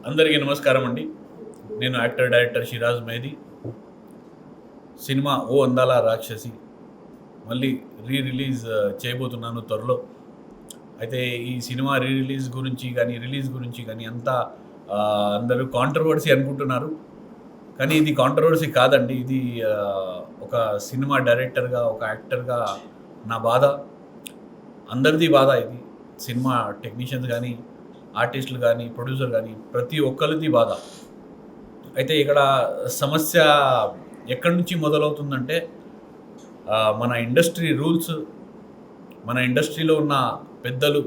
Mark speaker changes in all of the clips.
Speaker 1: అందరికీ నమస్కారం అండి. నేను యాక్టర్ డైరెక్టర్ షిరాజ్ మేది. సినిమా ఓ అందాల రాక్షసి మళ్ళీ రిలీజ్ చేయబోతున్నాను త్వరలో. అయితే ఈ సినిమా రిలీజ్ గురించి కానీ అంతా అందరూ కాంట్రవర్సీ అనుకుంటున్నారు. కానీ ఇది కాంట్రవర్సీ కాదండి. ఇది ఒక సినిమా డైరెక్టర్గా, ఒక యాక్టర్గా నా బాధ, అందరిది బాధ. ఇది సినిమా టెక్నీషియన్స్ కానీ, ఆర్టిస్టులు కానీ, ప్రొడ్యూసర్ కానీ ప్రతి ఒక్కరిది బాధ. అయితే ఇక్కడ సమస్య ఎక్కడి నుంచి మొదలవుతుందంటే మన ఇండస్ట్రీ రూల్స్, మన ఇండస్ట్రీలో ఉన్న పెద్దలు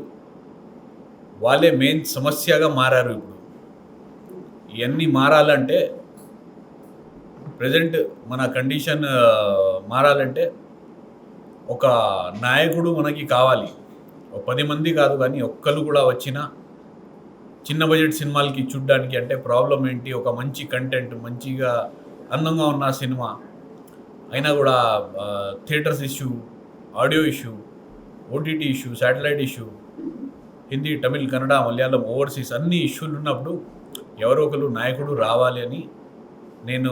Speaker 1: వాళ్ళే మెయిన్ సమస్యగా మారారు. ఇప్పుడు ఇవన్నీ మారాలంటే, ప్రజెంట్ మన కండిషన్ మారాలంటే ఒక నాయకుడు మనకి కావాలి. 10 మంది కాదు కానీ ఒక్కరు కూడా వచ్చినా చిన్న బడ్జెట్ సినిమాలకి చూడడానికి అంటే ప్రాబ్లం ఏంటి, ఒక మంచి కంటెంట్, మంచిగా అందంగా ఉన్న సినిమా అయినా కూడా theatres issue, audio issue, OTT issue, satellite issue, Hindi, Tamil, Kannada, Malayalam, overseas అన్ని ఇష్యూలు ఉన్నప్పుడు ఎవరో ఒకరు నాయకుడు రావాలి అని నేను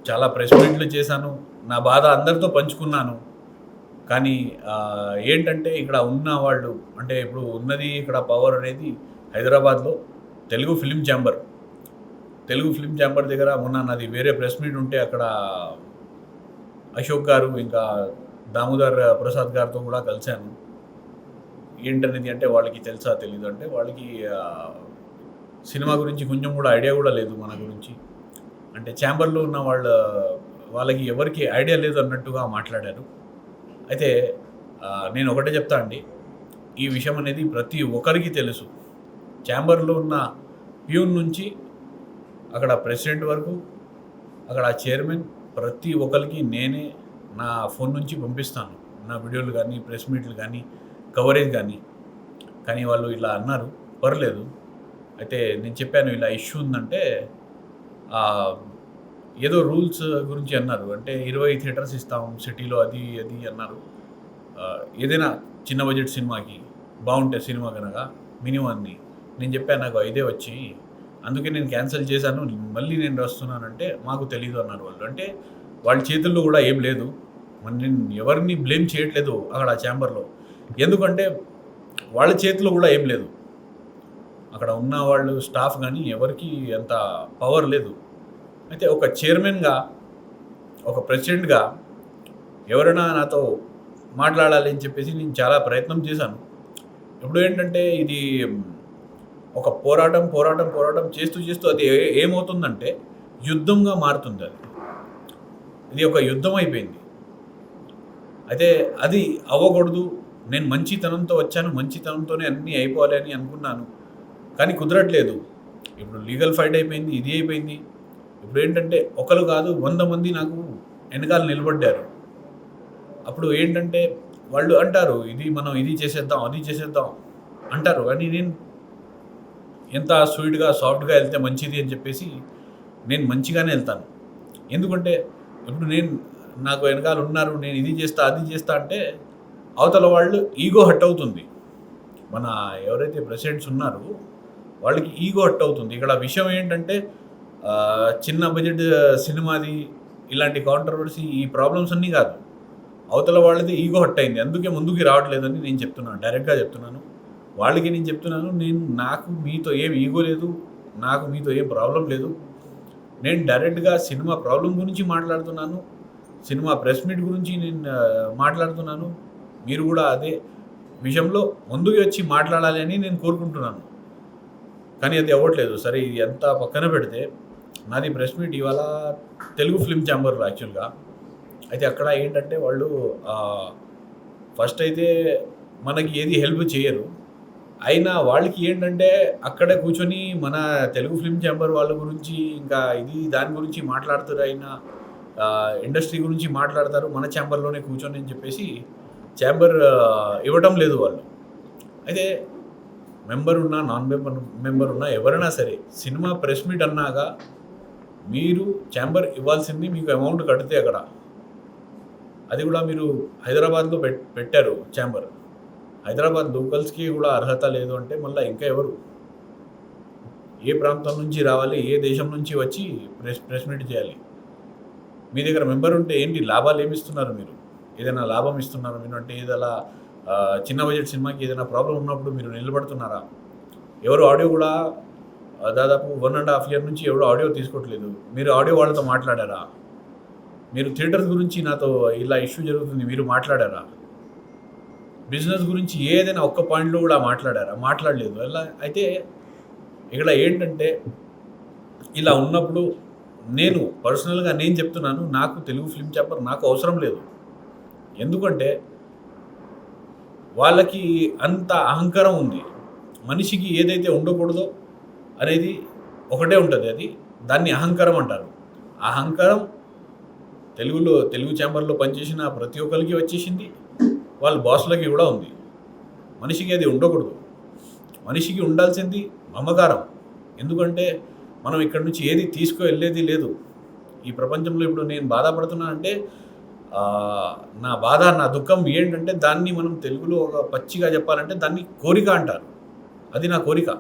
Speaker 1: చాలా ప్రెస్ మీట్లు చేశాను. నా బాధ అందరితో పంచుకున్నాను. కానీ ఏంటంటే ఇక్కడ ఉన్న వాళ్ళు, అంటే ఇప్పుడు ఉన్నది ఇక్కడ పవర్ అనేది హైదరాబాద్లో తెలుగు ఫిలిం ఛాంబర్ దగ్గర మొన్న నాది వేరే ప్రెస్ మీట్ ఉంటే అక్కడ అశోక్ గారు ఇంకా దామోదర్ ప్రసాద్ గారితో కూడా కలిశాను. ఏంటనేది అంటే వాళ్ళకి తెలుసా తెలీదు అంటే వాళ్ళకి సినిమా గురించి కొంచెం కూడా ఐడియా కూడా లేదు మన గురించి. అంటే ఛాంబర్లో ఉన్న వాళ్ళకి ఎవరికి ఐడియా లేదు అన్నట్టుగా మాట్లాడారు. అయితే నేను ఒకటే చెప్తా అండి, ఈ విషయం అనేది ప్రతి ఒక్కరికి తెలుసు. ఛాంబర్లో ఉన్న ప్యూన్ నుంచి అక్కడ ప్రెసిడెంట్ వరకు, అక్కడ చైర్మన్, ప్రతి ఒక్కరికి నేనే నా ఫోన్ నుంచి పంపిస్తాను నా వీడియోలు కానీ, ప్రెస్ మీట్లు కానీ, కవరేజ్ కానీ. కానీ వాళ్ళు ఇలా అన్నారు, పర్లేదు. అయితే నేను చెప్పాను ఇలా ఇష్యూ ఉందంటే ఏదో రూల్స్ గురించి అన్నారు. అంటే 20 థియేటర్స్ ఇస్తాం సిటీలో, అది అన్నారు. ఏదైనా చిన్న బడ్జెట్ సినిమాకి బాగుంటే సినిమా కనుక మినిమం అని నేను చెప్పాను, నాకు 5 వచ్చి అందుకే నేను క్యాన్సిల్ చేశాను, మళ్ళీ నేను వస్తున్నానంటే మాకు తెలీదు అన్నారు వాళ్ళు. అంటే వాళ్ళ చేతుల్లో కూడా ఏం లేదు. నేను ఎవరిని బ్లేమ్ చేయట్లేదు అక్కడ ఛాంబర్లో, ఎందుకంటే వాళ్ళ చేతిలో కూడా ఏం లేదు. అక్కడ ఉన్న వాళ్ళు స్టాఫ్ కానీ ఎవరికి అంత పవర్ లేదు. అయితే ఒక చైర్మన్గా, ఒక ప్రెసిడెంట్గా ఎవరైనా నాతో మాట్లాడాలి అని చెప్పేసి నేను చాలా ప్రయత్నం చేశాను. ఇప్పుడు ఏంటంటే ఇది ఒక పోరాటం చేస్తూ అది ఏమవుతుందంటే యుద్ధంగా మారుతుంది. ఇది ఒక యుద్ధం అయిపోయింది. అయితే అది అవ్వకూడదు. నేను మంచితనంతో వచ్చాను, మంచితనంతోనే అన్నీ అయిపోవాలి అని అనుకున్నాను. కానీ కుదరట్లేదు. ఇప్పుడు లీగల్ ఫైట్ అయిపోయింది, ఇది అయిపోయింది. ఇప్పుడు ఏంటంటే ఒకరు కాదు 100 మంది నాకు వెనకాల నిలబడ్డారు. అప్పుడు ఏంటంటే వాళ్ళు అంటారు, మనం ఇది చేసేద్దాం, అది చేసేద్దాం అంటారు. కానీ నేను ఎంత స్వీట్గా, సాఫ్ట్గా వెళ్తే మంచిది అని చెప్పేసి నేను మంచిగానే వెళ్తాను. ఎందుకంటే ఇప్పుడు నాకు వెనకాల ఉన్నారు, నేను ఇది చేస్తా, అది చేస్తా అంటే అవతల వాళ్ళు ఈగో హట్ అవుతుంది. మన ఎవరైతే ప్రెసిడెంట్స్ ఉన్నారో వాళ్ళకి ఈగో హట్ అవుతుంది. ఇక్కడ విషయం ఏంటంటే చిన్న బడ్జెట్ సినిమాది ఇలాంటి కాంట్రవర్సీ, ఈ ప్రాబ్లమ్స్ అన్నీ కాదు, అవతల వాళ్ళది ఈగో హట్ అయింది. అందుకే ముందుకు రావట్లేదని నేను చెప్తున్నాను, డైరెక్ట్గా చెప్తున్నాను. వాళ్ళకి నేను చెప్తున్నాను, నాకు మీతో ఏం ఈగో లేదు, నాకు మీతో ఏం ప్రాబ్లం లేదు. నేను డైరెక్ట్గా సినిమా ప్రాబ్లం గురించి మాట్లాడుతున్నాను, సినిమా ప్రెస్ మీట్ గురించి నేను మాట్లాడుతున్నాను. మీరు కూడా అదే విషయంలో ముందుకు వచ్చి మాట్లాడాలి అని నేను కోరుకుంటున్నాను. కానీ అది అవ్వట్లేదు. సరే, ఇది ఎంత పక్కన పెడితే నాది ప్రెస్ మీట్ ఇవాళ తెలుగు ఫిల్మ్ ఛాంబర్లో యాక్చువల్గా. అయితే అక్కడ ఏంటంటే వాళ్ళు ఫస్ట్ అయితే మనకి ఏది హెల్ప్ చేయరు. అయినా వాళ్ళకి ఏంటంటే అక్కడే కూర్చొని మన తెలుగు ఫిల్మ్ ఛాంబర్ వాళ్ళ గురించి ఇంకా దాని గురించి మాట్లాడుతారు. అయినా ఇండస్ట్రీ గురించి మాట్లాడతారు మన ఛాంబర్లోనే కూర్చొని అని చెప్పేసి ఛాంబర్ ఇవ్వటం లేదు వాళ్ళు. అయితే మెంబర్ ఉన్నా, నాన్ మెంబర్ ఉన్నా, ఎవరైనా సరే సినిమా ప్రెస్ మీట్ అన్నాక మీరు ఛాంబర్ ఇవ్వాల్సింది మీకు అమౌంట్ కడితే అక్కడ, అది కూడా మీరు హైదరాబాద్లో పెట్టారు ఛాంబర్. హైదరాబాద్ లోకల్స్‌కి కూడా అర్హత లేదు అంటే మళ్ళీ ఇంకా ఎవరు? ఏ ప్రాంతం నుంచి రావాలి? ఏ దేశం నుంచి వచ్చి ప్రెస్ మీట్ చేయాలి? మీ దగ్గర మెంబర్ ఉంటే ఏంటి లాభాలు ఏమిస్తున్నారు మీరు? ఏదైనా లాభం ఇస్తున్నారా మీరు? అంటే ఏదైనా చిన్న బడ్జెట్ సినిమాకి ఏదైనా ప్రాబ్లమ్ ఉన్నప్పుడు మీరు నిలబడుతున్నారా? ఎవరు ఆడియో కూడా దాదాపు 1.5 ఇయర్ నుంచి ఎవరు ఆడియో తీసుకోవట్లేదు. మీరు ఆడియో వాళ్ళతో మాట్లాడారా? మీరు థియేటర్స్ గురించి నాతో ఇలా ఇష్యూ జరుగుతుంది మీరు మాట్లాడారా? బిజినెస్ గురించి ఏదైనా ఒక్క పాయింట్‌లో కూడా మాట్లాడారా? మాట్లాడలేదు. అయితే ఇక్కడ ఏంటంటే ఇలా ఉన్నప్పుడు నేను పర్సనల్‌గా నేను చెప్తున్నాను. నాకు తెలుగు ఫిల్మ్ చాంబర్ నాకు అవసరం లేదు. ఎందుకంటే వాళ్ళకి అంత అహంకారం ఉంది. మనిషికి ఏదైతే ఉండకూడదో అనేది ఒకటే ఉంటది. దాన్ని అహంకారం అంటారు. ఆ అహంకారం తెలుగు చాంబర్‌లో పనిచేసిన ప్రతి ఒక్కరికి వచ్చేసింది. వాళ్ళ బాస్‌లకి కూడా ఉంది. మనిషికి అది ఉండకూడదు. మనిషికి ఉండాల్సింది మమకారం. ఎందుకంటే మనం ఇక్కడి నుంచి ఏది తీసుకువెళ్ళేది లేదు. ఈ ప్రపంచంలో ఇప్పుడు నేను బాధపడుతున్నానంటే నా బాధ, నా దుఃఖం ఏంటంటే దాన్ని మనం తెలుగులో ఒక పచ్చిగా చెప్పాలంటే దాన్ని కోరిక అంటారు. అది నా కోరిక.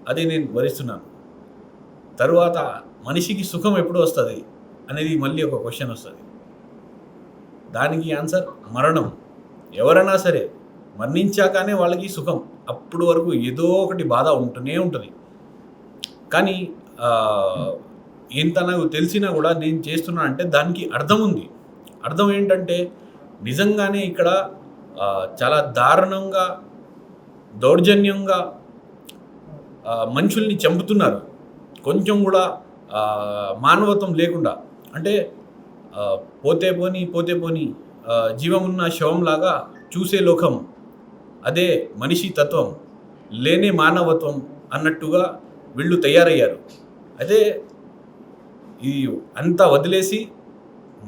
Speaker 1: అది నేను భరిస్తున్నాను. తరువాత మనిషికి సుఖం ఎప్పుడు వస్తది అనేది మళ్ళీ ఒక క్వెషన్ వస్తది. దానికి ఆన్సర్ మరణం. ఎవరైనా సరే మరణించాకనే వాళ్ళకి సుఖం. అప్పుడు వరకు ఏదో ఒకటి బాధ ఉంటూనే ఉంటుంది. కానీ ఎంత నాకు తెలిసినా కూడా నేను చేస్తున్నా అంటే దానికి అర్థం ఉంది. అర్థం ఏంటంటే నిజంగానే ఇక్కడ చాలా దారుణంగా, దౌర్జన్యంగా మనుషుల్ని చంపుతున్నారు. కొంచెం కూడా మానవత్వం లేకుండా. అంటే పోతే పోని జీవమున్న శవంలాగా చూసే లోకం, అదే మనిషి తత్వం, లేనే మానవత్వం అన్నట్టుగా వీళ్ళు తయారయ్యారు. అయితే ఈ అంతా వదిలేసి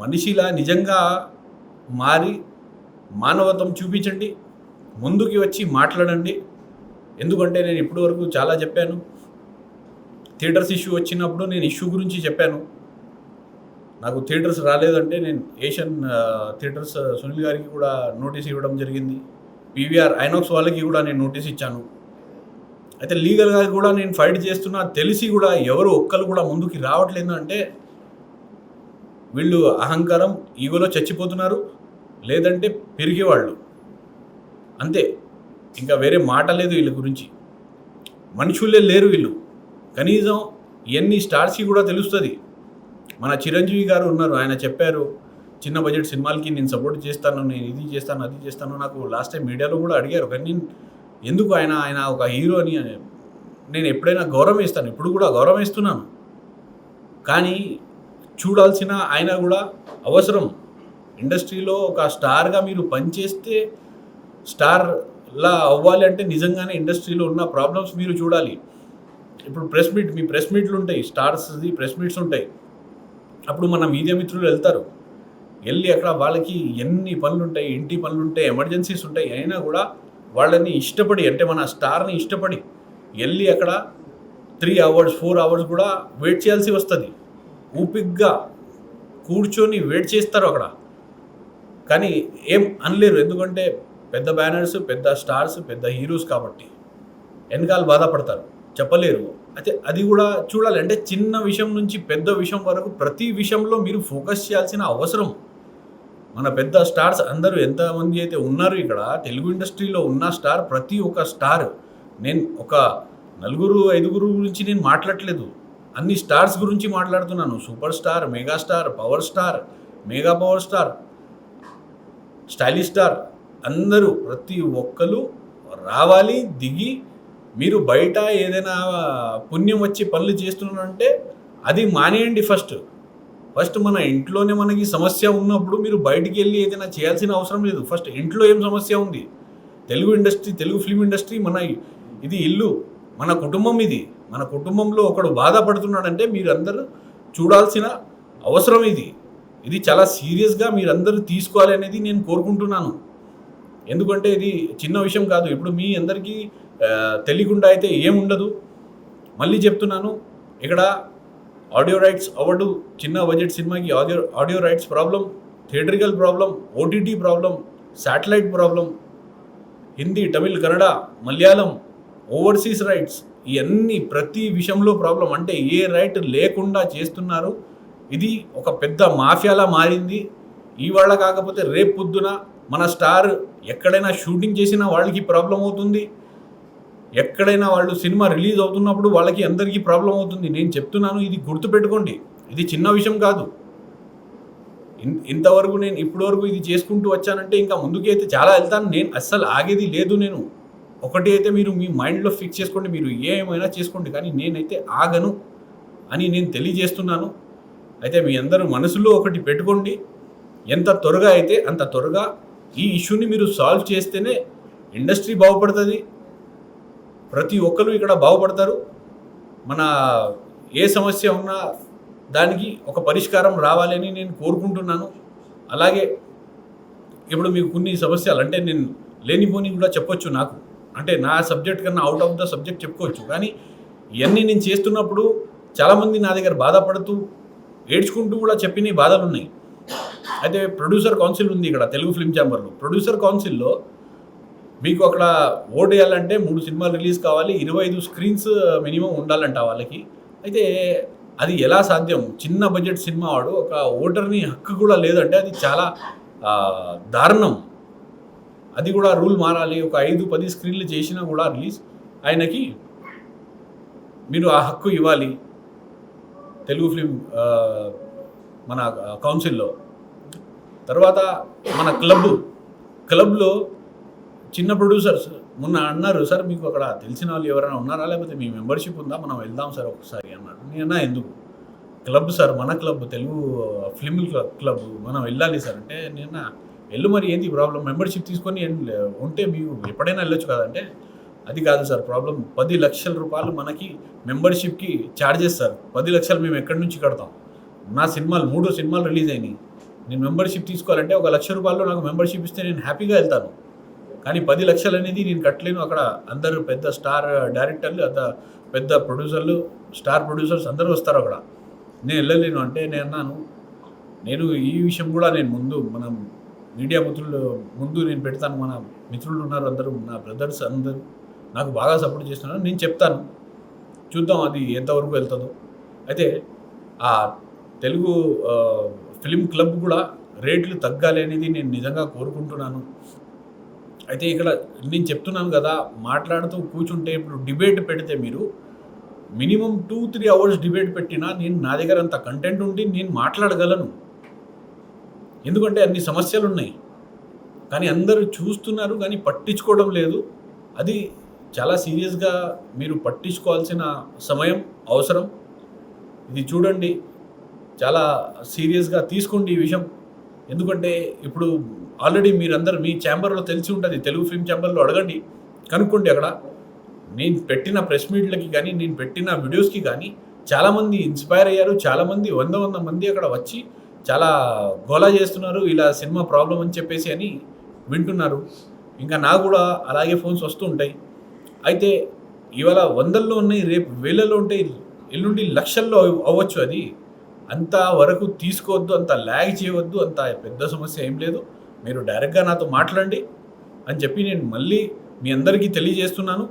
Speaker 1: మనిషిలా నిజంగా మారి మానవత్వం చూపించండి. ముందుకి వచ్చి మాట్లాడండి. ఎందుకంటే నేను ఇప్పటివరకు చాలా చెప్పాను. థియేటర్స్ ఇష్యూ వచ్చినప్పుడు నేను ఇష్యూ గురించి చెప్పాను. నాకు థియేటర్స్ రాలేదంటే నేను ఏషియన్ థియేటర్స్ సునీల్ గారికి కూడా నోటీస్ ఇవ్వడం జరిగింది. పీవీఆర్ ఐనాక్స్ వాళ్ళకి కూడా నేను నోటీస్ ఇచ్చాను. అయితే లీగల్గా కూడా నేను ఫైట్ చేస్తున్నా తెలిసి కూడా ఎవరు ఒక్కరు కూడా ముందుకి రావట్లేదు. అంటే వీళ్ళు అహంకారం, ఈగోలో చచ్చిపోతున్నారు, లేదంటే పెరిగేవాళ్ళు. అంతే, ఇంకా వేరే మాట లేదు వీళ్ళ గురించి. మనుషులే లేరు వీళ్ళు. కనీసం ఎన్ని స్టార్స్కి కూడా తెలుస్తుంది. మన చిరంజీవి గారు ఉన్నారు, ఆయన చెప్పారు చిన్న బడ్జెట్ సినిమాలకి నేను సపోర్ట్ చేస్తాను, నేను ఇది చేస్తాను, అది చేస్తాను. నాకు లాస్ట్ టైం మీడియాలో కూడా అడిగారు. కానీ ఎందుకు ఆయన ఒక హీరో అని నేను ఎప్పుడైనా గౌరవం ఇస్తాను, ఇప్పుడు కూడా గౌరవం ఇస్తున్నాను. కానీ చూడాల్సిన ఆయన కూడా అవసరం. ఇండస్ట్రీలో ఒక స్టార్గా మీరు పనిచేస్తే స్టార్లా అవ్వాలి అంటే నిజంగానే ఇండస్ట్రీలో ఉన్న ప్రాబ్లమ్స్ మీరు చూడాలి. ఇప్పుడు మీ ప్రెస్ మీట్లు ఉంటాయి, స్టార్స్ది ప్రెస్ మీట్స్ ఉంటాయి. అప్పుడు మన మీడియా మిత్రులు వెళ్తారు. వెళ్ళి అక్కడ వాళ్ళకి ఎన్ని పనులు ఉంటాయి, ఇంటి పనులు ఉంటాయి, ఎమర్జెన్సీస్ ఉంటాయి. అయినా కూడా వాళ్ళని ఇష్టపడి, అంటే మన స్టార్ని ఇష్టపడి వెళ్ళి అక్కడ 3 hours 4 hours కూడా వెయిట్ చేయాల్సి వస్తుంది. ఊపిగ్గా కూర్చొని వెయిట్ చేస్తారు అక్కడ. కానీ ఏం అనలేరు, ఎందుకంటే పెద్ద బ్యానర్స్, పెద్ద స్టార్స్, పెద్ద హీరోస్ కాబట్టి వెనకాల బాధపడతారు, చెప్పలేరు. అయితే అది కూడా చూడాలి. అంటే చిన్న విషయం నుంచి పెద్ద విషయం వరకు ప్రతి విషయంలో మీరు ఫోకస్ చేయాల్సిన అవసరం. మన పెద్ద స్టార్స్ అందరూ ఎంతమంది అయితే ఉన్నారు ఇక్కడ తెలుగు ఇండస్ట్రీలో ఉన్న స్టార్, ప్రతి ఒక్క స్టార్, నేను ఒక 4-5 గురించి నేను మాట్లాడట్లేదు, అన్ని స్టార్స్ గురించి మాట్లాడుతున్నాను. Super star, mega star, power star, mega power star, stylish star, అందరూ ప్రతి ఒక్కరు రావాలి, దిగి. మీరు బయట ఏదైనా పుణ్యం వచ్చి పనులు చేస్తున్నారంటే అది మానేయండి. ఫస్ట్ మన ఇంట్లోనే మనకి సమస్య ఉన్నప్పుడు మీరు బయటికి వెళ్ళి ఏదైనా చేయాల్సిన అవసరం లేదు. ఫస్ట్ ఇంట్లో ఏం సమస్య ఉంది? Telugu industry, Telugu film industry ఇది ఇల్లు, మన కుటుంబం. మన కుటుంబంలో ఒకడు బాధపడుతున్నాడంటే మీరందరూ చూడాల్సిన అవసరం ఇది చాలా సీరియస్గా మీరందరూ తీసుకోవాలి అనేది నేను కోరుకుంటున్నాను. ఎందుకంటే ఇది చిన్న విషయం కాదు. ఇప్పుడు మీ అందరికీ తెలియకుండా అయితే ఏముండదు. మళ్ళీ చెప్తున్నాను, ఇక్కడ ఆడియో రైట్స్ అవ్వడు. చిన్న బడ్జెట్ సినిమాకి audio rights problem, theatrical problem, OTT problem, satellite problem, Hindi, Tamil, Kannada, Malayalam, overseas rights, ఇవన్నీ ప్రతి విషయంలో ప్రాబ్లం. అంటే ఏ రైట్ లేకుండా చేస్తున్నారు. ఇది ఒక పెద్ద మాఫియాలా మారింది. ఇవాళ కాకపోతే రేపు పొద్దున మన స్టార్ ఎక్కడైనా షూటింగ్ చేసినా వాళ్ళకి ప్రాబ్లం అవుతుంది. ఎక్కడైనా వాళ్ళు సినిమా రిలీజ్ అవుతున్నప్పుడు వాళ్ళకి అందరికీ ప్రాబ్లం అవుతుంది. నేను చెప్తున్నాను, ఇది గుర్తుపెట్టుకోండి. ఇది చిన్న విషయం కాదు. ఇంతవరకు నేను ఇప్పటివరకు ఇది చేసుకుంటూ వచ్చానంటే ఇంకా ముందుకైతే చాలా వెళ్తాను. నేను అస్సలు ఆగేది లేదు. నేను ఒకటి అయితే మీరు మీ మైండ్లో ఫిక్స్ చేసుకోండి, మీరు ఏమైనా చేసుకోండి, కానీ నేనైతే ఆగను అని నేను తెలియజేస్తున్నాను. అయితే మీ అందరూ మనసులో ఒకటి పెట్టుకోండి, ఎంత త్వరగా అయితే అంత త్వరగా ఈ ఇష్యూని మీరు సాల్వ్ చేస్తేనే ఇండస్ట్రీ బాగుపడుతుంది, ప్రతి ఒక్కరు ఇక్కడ బాగుపడతారు. మన ఏ సమస్య ఉన్నా దానికి ఒక పరిష్కారం రావాలని నేను కోరుకుంటున్నాను. అలాగే ఇప్పుడు మీకు కొన్ని సమస్యలు అంటే నేను లేనిపోని కూడా చెప్పొచ్చు, నాకు అంటే నా సబ్జెక్ట్ కన్నా అవుట్ ఆఫ్ ద సబ్జెక్ట్ చెప్పుకోవచ్చు. కానీ ఇవన్నీ నేను చేస్తున్నప్పుడు చాలామంది నా దగ్గర బాధపడుతూ ఏడ్చుకుంటూ కూడా చెప్పిన బాధలు ఉన్నాయి. అయితే ప్రొడ్యూసర్ కౌన్సిల్ ఉంది ఇక్కడ తెలుగు ఫిల్మ్ ఛాంబర్లో. ప్రొడ్యూసర్ కౌన్సిల్లో మీకు అక్కడ ఓట్ వేయాలంటే 3 సినిమాలు రిలీజ్ కావాలి, 25 స్క్రీన్స్ మినిమం ఉండాలంట వాళ్ళకి. అయితే అది ఎలా సాధ్యం? చిన్న బడ్జెట్ సినిమా వాడు ఒక ఓటర్ని హక్కు కూడా లేదంటే అది చాలా దారుణం. అది కూడా రూల్ మారాలి. ఒక 5-10 స్క్రీన్లు చేసినా కూడా రిలీజ్ ఆయనకి మీరు ఆ హక్కు ఇవ్వాలి తెలుగు ఫిల్మ్ మన కౌన్సిల్లో. తర్వాత మన క్లబ్లో చిన్న ప్రొడ్యూసర్స్ మొన్న అన్నారు, సార్ మీకు అక్కడ తెలిసిన వాళ్ళు ఎవరైనా ఉన్నారా, లేకపోతే మీ మెంబర్షిప్ ఉందా, మనం వెళ్దాం సార్ ఒకసారి అన్నారు. నేనన్నా ఎందుకు, క్లబ్ సార్, మన క్లబ్, తెలుగు ఫిల్మ్ క్లబ్, మనం వెళ్ళాలి సార్ అంటే, నేను వెళ్ళు, మరి ఏంటి ప్రాబ్లం, మెంబర్షిప్ తీసుకొని ఉంటే మీరు ఎప్పుడైనా వెళ్ళొచ్చు కదంటే, అది కాదు సార్ ప్రాబ్లం, 10 లక్షల రూపాయలు మనకి మెంబర్షిప్కి ఛార్జెస్ సార్. 10 లక్షలు మేము ఎక్కడి నుంచి కడతాం? నా సినిమాలు 3 సినిమాలు రిలీజ్ అయినాయి, నేను మెంబర్షిప్ తీసుకోవాలంటే 1 లక్ష రూపాయలు నాకు మెంబర్షిప్ ఇస్తే నేను హ్యాపీగా వెళ్తాను. కానీ 10 లక్షలు అనేది నేను కట్టలేను. అక్కడ అందరూ పెద్ద స్టార్ డైరెక్టర్లు, అంత పెద్ద ప్రొడ్యూసర్లు, స్టార్ ప్రొడ్యూసర్స్ అందరూ వస్తారు అక్కడ, నేను వెళ్ళలేను అంటే. నేను అన్నాను, నేను ఈ విషయం కూడా నేను ముందు మనం మీడియా మిత్రులు ముందు నేను పెడతాను. మన మిత్రులు ఉన్నారు అందరూ, నా బ్రదర్స్ అందరూ నాకు బాగా సపోర్ట్ చేస్తున్నారు, నేను చెప్తాను, చూద్దాం అది ఎంతవరకు వెళ్తుందో. అయితే ఆ తెలుగు ఫిలిం క్లబ్ కూడా రేట్లు తగ్గాలి అనేది నేను నిజంగా కోరుకుంటున్నాను. అయితే ఇక్కడ నేను చెప్తున్నాను కదా, మాట్లాడుతూ కూర్చుంటే ఇప్పుడు డిబేట్ పెడితే మీరు మినిమం 2-3 అవర్స్ డిబేట్ పెట్టినా నేను నా దగ్గర అంత కంటెంట్ ఉండి నేను మాట్లాడగలను. ఎందుకంటే అన్ని సమస్యలు ఉన్నాయి, కానీ అందరూ చూస్తున్నారు కానీ పట్టించుకోవడం లేదు. అది చాలా సీరియస్గా మీరు పట్టించుకోవాల్సిన సమయం అవసరం. ఇది చూడండి, చాలా సీరియస్గా తీసుకోండి ఈ విషయం. ఎందుకంటే ఇప్పుడు ఆల్రెడీ మీరందరూ మీ ఛాంబర్లో తెలిసి ఉంటుంది, తెలుగు ఫిల్మ్ ఛాంబర్లో అడగండి, కనుక్కోండి. అక్కడ నేను పెట్టిన ప్రెస్ మీట్లకి కానీ నేను పెట్టిన వీడియోస్కి కానీ చాలామంది ఇన్స్పైర్ అయ్యారు. చాలామంది 100 మంది అక్కడ వచ్చి చాలా గోలా చేస్తున్నారు, ఇలా సినిమా ప్రాబ్లం అని చెప్పేసి అని వింటున్నారు. ఇంకా నాకు కూడా అలాగే ఫోన్స్ వస్తూ ఉంటాయి. అయితే ఇవాళ 100లో ఉన్నాయి, రేపు 1000లో ఉంటాయి, ఎల్లుండి లక్షల్లో అవ్వచ్చు. అది అంత వరకు తీసుకోవద్దు, అంత ల్యాగ్ చేయవద్దు, అంత పెద్ద సమస్య ఏం లేదు. మీరు డైరెక్ట్గా నాతో మాట్లాడండి అని చెప్పి నేను మళ్ళీ మీ అందరికీ తెలియజేస్తున్నాను.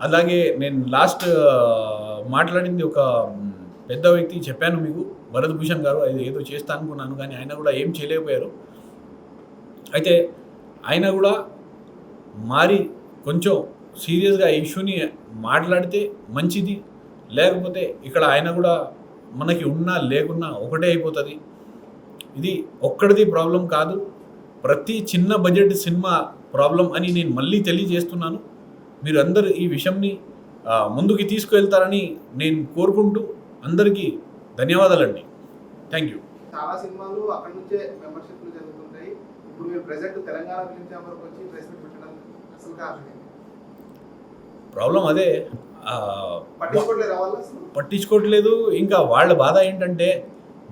Speaker 1: అలాగే నేను లాస్ట్ మాట్లాడింది ఒక పెద్ద వ్యక్తి చెప్పాను మీకు, భరత్ భూషణ్ గారు, అది ఏదో చేస్తా అనుకున్నాను కానీ ఆయన కూడా ఏం చేయలేకపోయారు. అయితే ఆయన కూడా మారి కొంచెం సీరియస్గా ఈ ఇష్యూని మాట్లాడితే మంచిది. లేకపోతే ఇక్కడ ఆయన కూడా మనకి ఉన్నా లేకున్నా ఒకటే అయిపోతుంది. ఇది ఒక్కడిది ప్రాబ్లం కాదు, ప్రతి చిన్న బడ్జెట్ సినిమా ప్రాబ్లం అని నేను మళ్ళీ తెలియజేస్తున్నాను. మీరు అందరూ ఈ విషయంని ముందుకు తీసుకువెళ్తారని నేను కోరుకుంటూ అందరికీ ధన్యవాదాలండి. Thank you.
Speaker 2: చాలా సినిమాలు అక్కడ నుంచే మెంబర్షిప్లు జరుగుతుంటాయి. ఇప్పుడు మీరు ప్రెసెంట్ తెలంగాణ ఫిల్మ్ ఛాంబర్కి వచ్చి ప్రెస్ మీట్ పెట్టడం అసలు కారణం
Speaker 1: ప్రాబ్లం అదే, పట్టించుకోవట్లేదు. ఇంకా వాళ్ళ బాధ ఏంటంటే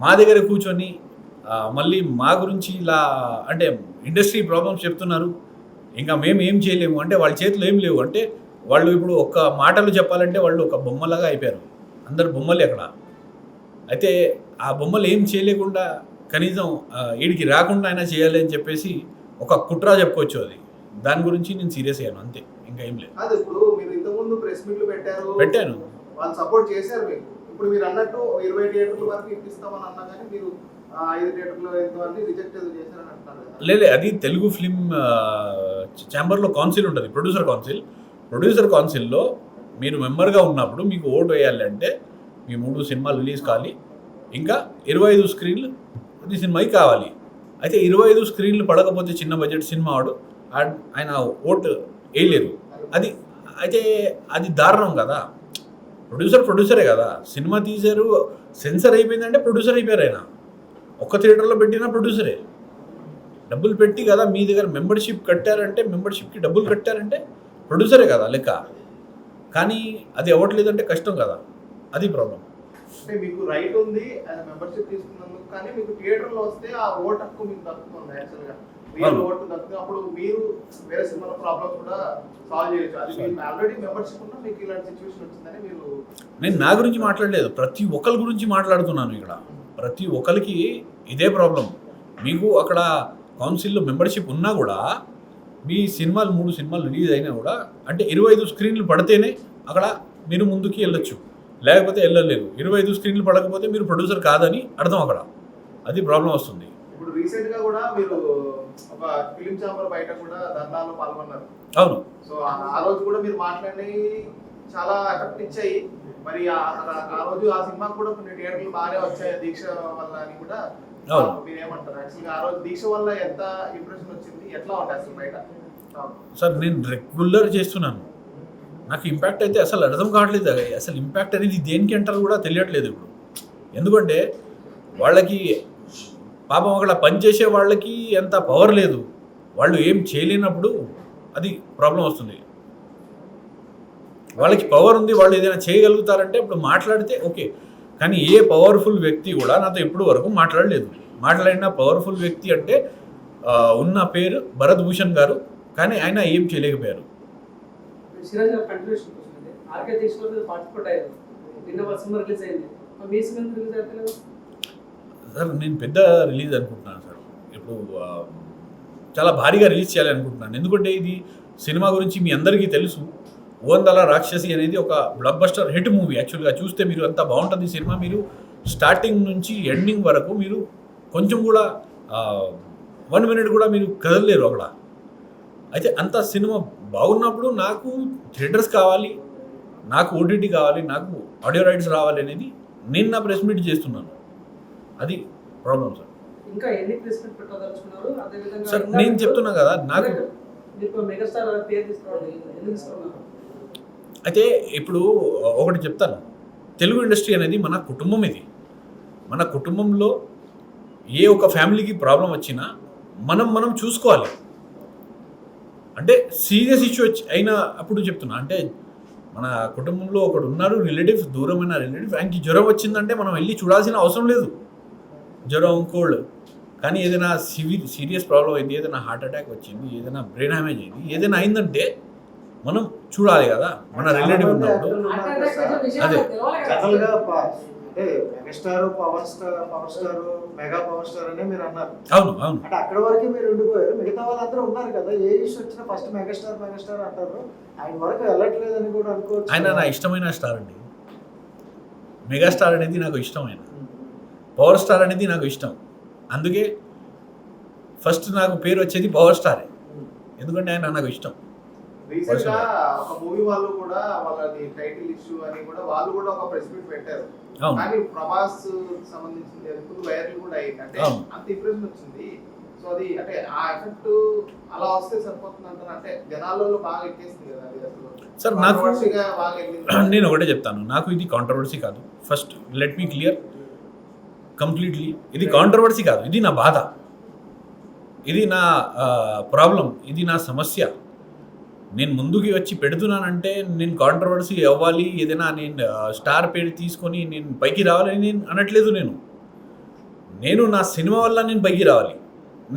Speaker 1: మా దగ్గర కూర్చొని మళ్ళీ మా గురించి ఇలా అంటే ఇండస్ట్రీ ప్రాబ్లమ్స్ చెప్తున్నారు. ఇంకా మేము ఏం చేయలేము అంటే వాళ్ళ చేతిలో ఏం లేవు. అంటే వాళ్ళు ఇప్పుడు ఒక్క మాటలు చెప్పాలంటే వాళ్ళు ఒక బొమ్మలాగా అయిపోయారు, అందరు బొమ్మలే అక్కడ. అయితే ఆ బొమ్మలు ఏం చేయలేకుండా కనీసం వీడికి రాకుండా అయినా చేయాలి అని చెప్పేసి ఒక కుట్ర చెప్పుకోవచ్చు. అది దాని గురించి నేను సీరియస్ అయ్యాను అంతే, ఇంకా ఏం లేదు.
Speaker 2: అది ఇప్పుడు మీరు ఇంతకుముందు ప్రెస్ మీట్లు
Speaker 1: పెట్టాను.
Speaker 2: వాళ్ళు సపోర్ట్ చేశారు మీకు. ఇప్పుడు మీరు అన్నట్టు 20 థియేటర్ల వరకు ఇప్పిస్తామని అన్నా కానీ మీరు 5 థియేటర్లు ఎంతమంది రిజెక్ట్ చేశారని అంటున్నారు కదా.
Speaker 1: లేదు, అది తెలుగు ఫిల్మ్ ఛాంబర్లో కౌన్సిల్ ఉంటుంది, ప్రొడ్యూసర్ కౌన్సిల్లో మీరు మెంబర్గా ఉన్నప్పుడు మీకు ఓటు వేయాలి అంటే మీ 3 సినిమాలు రిలీజ్ కావాలి, ఇంకా 25 స్క్రీన్లు ఈ సినిమాకి కావాలి. అయితే 25 స్క్రీన్లు పడకపోతే చిన్న బడ్జెట్ సినిమా వాడు ఆయన ఓటు వేయలేరు. అయితే అది దారుణం కదా. ప్రొడ్యూసరే కదా, సినిమా తీశారు, సెన్సర్ అయిపోయిందంటే ప్రొడ్యూసర్ అయిపోయారు. ఆయన ఒక్క థియేటర్లో పెట్టినా ప్రొడ్యూసరే. డబ్బులు పెట్టి కదా మీ దగ్గర మెంబర్షిప్ కట్టారంటే, మెంబర్షిప్కి డబ్బులు కట్టారంటే ప్రొడ్యూసరే కదా లెక్క. కానీ అది అవ్వట్లేదంటే కష్టం కదా, అది ప్రాబ్లం.
Speaker 2: అంటే మీకు రైట్ ఉంది అది మెంబర్షిప్ తీసుకున్నందుకు, కానీ మీకు థియేటర్లో వస్తే ఆ ఓటు హక్కు మీకు దక్కుతుంది. యాక్చువల్గా రియల్ ఓటు దక్కుతుంది. అప్పుడు మీరు వేరే సినిమాల ప్రాబ్లమ్స్ కూడా సాల్వ్ చేయొచ్చు. అది మీరు ఆల్రెడీ మెంబర్షిప్ ఉన్నా మీకు ఇలాంటి సిచ్యువేషన్ వచ్చిందని మీరు.
Speaker 1: నేను నా గురించి మాట్లాడలేదు, ప్రతి ఒక్కరి గురించి మాట్లాడుతున్నాను. ఇక్కడ ప్రతి ఒక్కరికి ఇదే ప్రాబ్లం. మీకు అక్కడ కౌన్సిల్లో మెంబర్షిప్ ఉన్నా కూడా మీ 3 సినిమాలు రిలీజ్ అయినా కూడా అంటే 25 స్క్రీన్లు పడితేనే అక్కడ మీరు ముందుకి వెళ్ళొచ్చు, లేకపోతే వెళ్ళలేరు. 25 స్క్రీన్లు పడకపోతే మీరు ప్రొడ్యూసర్ కాదని అర్థం అక్కడ, అది ప్రాబ్లం వస్తుంది.
Speaker 2: ఇప్పుడు రీసెంట్ గా కూడా మీరు ఒక ఫిలిం ఛాంబర్ బయట కూడా ధర్నాలో పాల్గొన్నారు.
Speaker 1: అవును.
Speaker 2: సో ఆ రోజు కూడా మీరు మాట్లాడి చాలా ఎఫెక్ట్ ఇచ్చాయి. మరి ఆ రోజు ఆ సినిమాకి కూడా కొన్ని థియేటర్లు బాగానే వచ్చాయి దీక్ష వల్ల అని కూడా మీరు ఏమంటారు? యాక్చువల్గా ఆ రోజు దీక్ష వల్ల ఎంత ఇంప్రెషన్ వచ్చింది, ఎట్లా ఉంటాయి అసలు బయట?
Speaker 1: సార్ నేను రెగ్యులర్ చేస్తున్నాను, నాకు ఇంపాక్ట్ అయితే అసలు అర్థం కావట్లేదు. అసలు ఇంపాక్ట్ అనేది దేనికి అంటారు కూడా తెలియట్లేదు ఇప్పుడు. ఎందుకంటే వాళ్ళకి పాపం అక్కడ పనిచేసే వాళ్ళకి ఎంత పవర్ లేదు, వాళ్ళు ఏం చేయలేనప్పుడు అది ప్రాబ్లం వస్తుంది. వాళ్ళకి పవర్ ఉంది, వాళ్ళు ఏదైనా చేయగలుగుతారంటే ఇప్పుడు మాట్లాడితే ఓకే. కానీ ఏ పవర్ఫుల్ వ్యక్తి కూడా నాతో ఎప్పుడు వరకు మాట్లాడలేదు. మాట్లాడిన పవర్ఫుల్ వ్యక్తి అంటే ఉన్న పేరు భరత్ భూషణ్ గారు, కానీ ఆయన ఏం చేయలేకపోయారు. సార్ నేను పెద్ద రిలీజ్ అనుకుంటున్నాను సార్, ఇప్పుడు చాలా భారీగా రిలీజ్ చేయాలి అనుకుంటున్నాను. ఎందుకంటే ఇది సినిమా గురించి మీ అందరికీ తెలుసు. ఓందల రాక్షసి అనేది ఒక బ్లాక్ బస్టర్ హిట్ మూవీ. యాక్చువల్గా చూస్తే మీరు అంత బాగుంటుంది సినిమా. మీరు స్టార్టింగ్ నుంచి ఎండింగ్ వరకు మీరు కొంచెం కూడా 1 మినిట్ కూడా మీరు కదలలేరు అక్కడ. అయితే అంత సినిమా బాగున్నప్పుడు నాకు థియేటర్స్ కావాలి, నాకు ఓటీటీ కావాలి, నాకు ఆడియో రైట్స్ రావాలి అనేది నేను నా ప్రెస్ మీట్ చేస్తున్నాను. అది ప్రాబ్లం సార్.
Speaker 3: ఇంకా ఎన్ని ప్రెస్ మీట్ పెట్టదలుచుకున్నారు? అదే విధంగా
Speaker 1: సార్ నేను చెప్తున్నా కదా, నాకు
Speaker 3: మెగాస్టార్ పేరు తీసుకున్నారు.
Speaker 1: అయితే ఇప్పుడు ఒకటి చెప్తాను, తెలుగు ఇండస్ట్రీ అనేది మన కుటుంబం. ఇది మన కుటుంబంలో ఏ ఒక ఫ్యామిలీకి ప్రాబ్లం వచ్చినా మనం చూసుకోవాలి. అంటే సీరియస్ ఇష్యూ అయినా అప్పుడు చెప్తున్నా, అంటే మన కుటుంబంలో ఒకడు ఉన్నారు రిలేటివ్స్, దూరమైన రిలేటివ్స్, ఆయనకి జ్వరం వచ్చిందంటే మనం వెళ్ళి చూడాల్సిన అవసరం లేదు. జ్వరం, కోల్డ్. కానీ ఏదైనా సీరియస్ ప్రాబ్లం అయింది, ఏదైనా హార్ట్ అటాక్ వచ్చింది, ఏదైనా బ్రెయిన్ డ్యామేజ్ అయింది, ఏదైనా అయిందంటే మనం చూడాలి కదా మన రిలేటివ్ ఉన్నప్పుడు. అదే
Speaker 4: జనరల్గా అంటే megastar, power star, mega power star అని మీరు అన్నారు.
Speaker 1: అవును.
Speaker 4: అంటే అక్కడ వరకు మీరు ఉండిపోయారు. మిగతా వాళ్ళందరూ ఉన్నారు కదా, ఏ ఇష్యూ వచ్చినా ఫస్ట్ మెగాస్టార్ అంటారు. ఆయన వరకు వెళ్ళట్లేదని కూడా అనుకోవచ్చు.
Speaker 1: ఆయన నా ఇష్టమైన స్టార్ అండి. మెగాస్టార్ అనేది నాకు ఇష్టమైన, పవర్ స్టార్ అనేది నాకు ఇష్టం. అందుకే ఫస్ట్ నాకు పేరు వచ్చేది పవర్ స్టారే, ఎందుకంటే ఆయన నాకు ఇష్టం.
Speaker 2: రీసెంట్ గా ఒక మూవీ వాళ్ళు కూడా వాళ్ళది టైటిల్ ఇష్యూ అని కూడా వాళ్ళు కూడా ఒక ప్రెస్ మీట్ పెట్టారు. కానీ ప్రభాస్ సంబంధించింది ఎందుకు వైరల్ కూడా అయింది, అంటే అంత ఇంప్రెషన్ వచ్చింది. సో అది అంటే ఆ ఎఫెక్ట్ అలా వస్తే సరిపోతుంది అంటారు. అంటే జనాలలో బాగా ఎక్కేస్తుంది కదా అది. అసలు
Speaker 1: సార్ నాకు నేను ఒకటే చెప్తాను, నాకు ఇది కాంట్రవర్సీ కాదు. First let me clear completely, ఇది కాంట్రవర్సీ కాదు, ఇది నా బాధ, ఇది నా ప్రాబ్లం, ఇది నా సమస్య. నేను ముందుకి వచ్చి పెడుతున్నానంటే నేను కాంట్రవర్సీ అవ్వాలి, ఏదైనా నేను స్టార్ పేరు తీసుకొని నేను పైకి రావాలని నేను అనట్లేదు. నేను నా సినిమా వల్ల నేను పైకి రావాలి,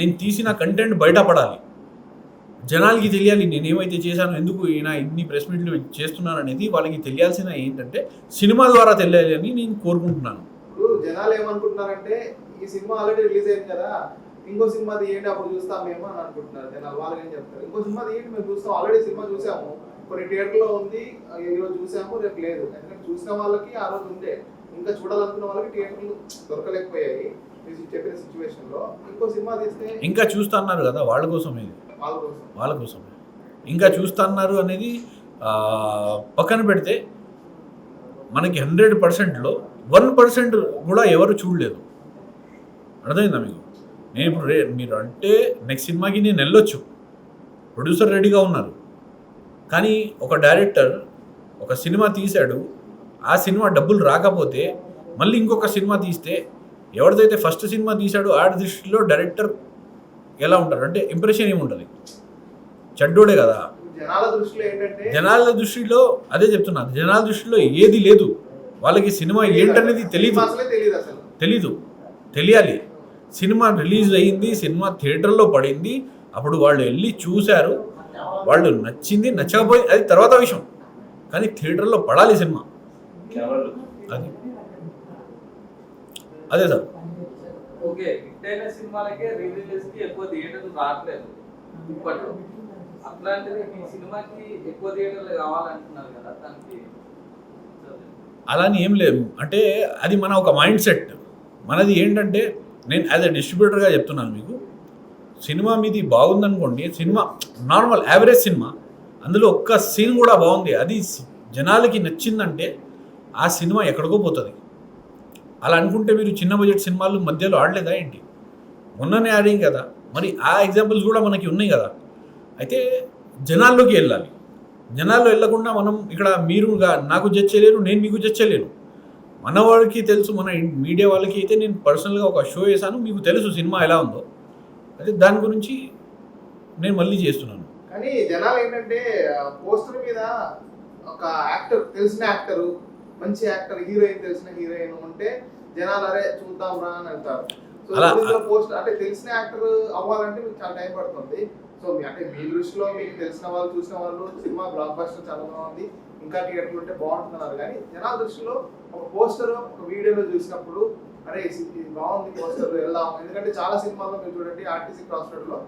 Speaker 1: నేను తీసిన కంటెంట్ బయటపడాలి, జనాలకి తెలియాలి నేను ఏమైతే చేశాను, ఎందుకు ఈయన ఇన్ని ప్రెస్ మీట్లు చేస్తున్నాను అనేది వాళ్ళకి తెలియాల్సిన ఏంటంటే సినిమా ద్వారా తెలియాలి అని నేను కోరుకుంటున్నాను.
Speaker 2: ఇప్పుడు జనాలు ఏమనుకుంటున్నారంటే ఈ సినిమా ఆల్రెడీ రిలీజ్ అయింది కదా, ఇంకో సినిమా తీయండి అప్పుడు చూస్తాం మేము అని అనుకుంటున్నారు జనాలు. వాళ్ళకి ఏం చెప్తారు? ఇంకో సినిమా తీయండి మేము చూస్తాం, ఆల్రెడీ సినిమా చూసాము, కొన్ని థియేటర్లో ఉంది, ఈరోజు చూసాము రేపు లేదు. ఎందుకంటే చూసిన వాళ్ళకి ఆ రోజు ఉండే, ఇంకా చూడాలనుకున్న వాళ్ళకి థియేటర్లు దొరకలేకపోయాయి మీరు చెప్పిన సిచ్యువేషన్ లో. ఇంకో సినిమా తీస్తే
Speaker 1: ఇంకా చూస్తా అన్నారు కదా, వాళ్ళ కోసం ఇది, వాళ్ళ కోసం ఇంకా చూస్తా అన్నారు అనేది పక్కన పెడితే మనకి 100%లో 1% కూడా ఎవరు చూడలేదు. అర్థమైందా మీకు? నేను ఇప్పుడు మీరు అంటే నెక్స్ట్ సినిమాకి నేను వెళ్ళొచ్చు, ప్రొడ్యూసర్ రెడీగా ఉన్నారు, కానీ ఒక డైరెక్టర్ ఒక సినిమా తీశాడు, ఆ సినిమా డబ్బులు రాకపోతే మళ్ళీ ఇంకొక సినిమా తీస్తే ఎవరిదైతే ఫస్ట్ సినిమా తీశాడో ఆ దృష్టిలో డైరెక్టర్ ఎలా ఉంటారు అంటే ఇంప్రెషన్ ఏముంటుంది? చెడ్డోడే కదా. జనాల దృష్టిలో అదే చెప్తున్నారు, జనాల దృష్టిలో ఏది లేదు, వాళ్ళకి సినిమా ఏంటనేది తెలీదు. తెలియాలి. సినిమా రిలీజ్ అయ్యింది, సినిమా థియేటర్లో పడింది, అప్పుడు వాళ్ళు వెళ్ళి చూశారు, వాళ్ళు నచ్చింది నచ్చకపోయి అది తర్వాత విషయం, కానీ థియేటర్లో పడాలి సినిమా. అది అదే సార్.
Speaker 5: ఓకే, హిట్ అయిన సినిమాలకే రిలీజ్ కి ఎక్కువ థియేటర్లు రావట్లేదు ఇప్పట్లో. అట్లాంటిది ఈ సినిమాకి ఎక్కువ థియేటర్లు కావాలంటున్నారు కదా, దానికి
Speaker 1: అలాని ఏం లేదు. అంటే అది మన ఒక మైండ్ సెట్. మనది ఏంటంటే నేను యాజ్ ఎ డిస్ట్రిబ్యూటర్గా చెప్తున్నాను మీకు, సినిమా మీది బాగుందనుకోండి, సినిమా నార్మల్ యావరేజ్ సినిమా, అందులో ఒక్క సీన్ కూడా బాగుంది, అది జనాలకి నచ్చిందంటే ఆ సినిమా ఎక్కడికో పోతుంది. అలా అనుకుంటే మీరు చిన్న బడ్జెట్ సినిమాలు మధ్యలో ఆడలేదా ఏంటి? మొన్ననే ఆడాం కదా, మరి ఆ ఎగ్జాంపుల్స్ కూడా మనకి ఉన్నాయి కదా. అయితే జనాల్లోకి వెళ్ళాలి. జనాల్లో వెళ్ళకుండా మనం ఇక్కడ మీరు నాకు జడ్జ్ చేయలేరు, నేను మీకు జడ్జ్ చేయలేను. మన వాళ్ళకి తెలుసు, మన మీడియా వాళ్ళకి అయితే నేను పర్సనల్గా ఒక షో చేశాను, మీకు తెలుసు సినిమా ఎలా ఉందో. అయితే దాని గురించి నేను మళ్ళీ చేస్తున్నాను.
Speaker 2: కానీ జనాలు ఏంటంటే పోస్టర్ మీద ఒక యాక్టర్, తెలిసిన యాక్టరు, మంచి యాక్టర్, హీరోయిన్, తెలిసిన హీరోయిన్ ఉంటే జనాలు అరే చూద్దాం రా అని అంటారు. సో పోస్ట్ అంటే తెలిసిన యాక్టర్ అవ్వాలంటే మీకు చాలా టైం పడుతుంది. సో అంటే మీ దృష్టిలో మీకు తెలిసిన వాళ్ళు, చూసిన వాళ్ళు సినిమా బ్లాక్ బస్టర్ చాలా బాగుంది, ఇంకా థియేటర్లు ఉంటే బాగుంటున్నారు, కానీ జనాల దృష్టిలో ఒక పోస్టర్, ఒక వీడియోలో చూసినప్పుడు అరే ఇది బాగుంది పోస్టర్ వెళ్దాం. ఎందుకంటే చాలా సినిమాల్లో మీరు చూడండి, ఆర్టీసీ క్రాస్ రోడ్లో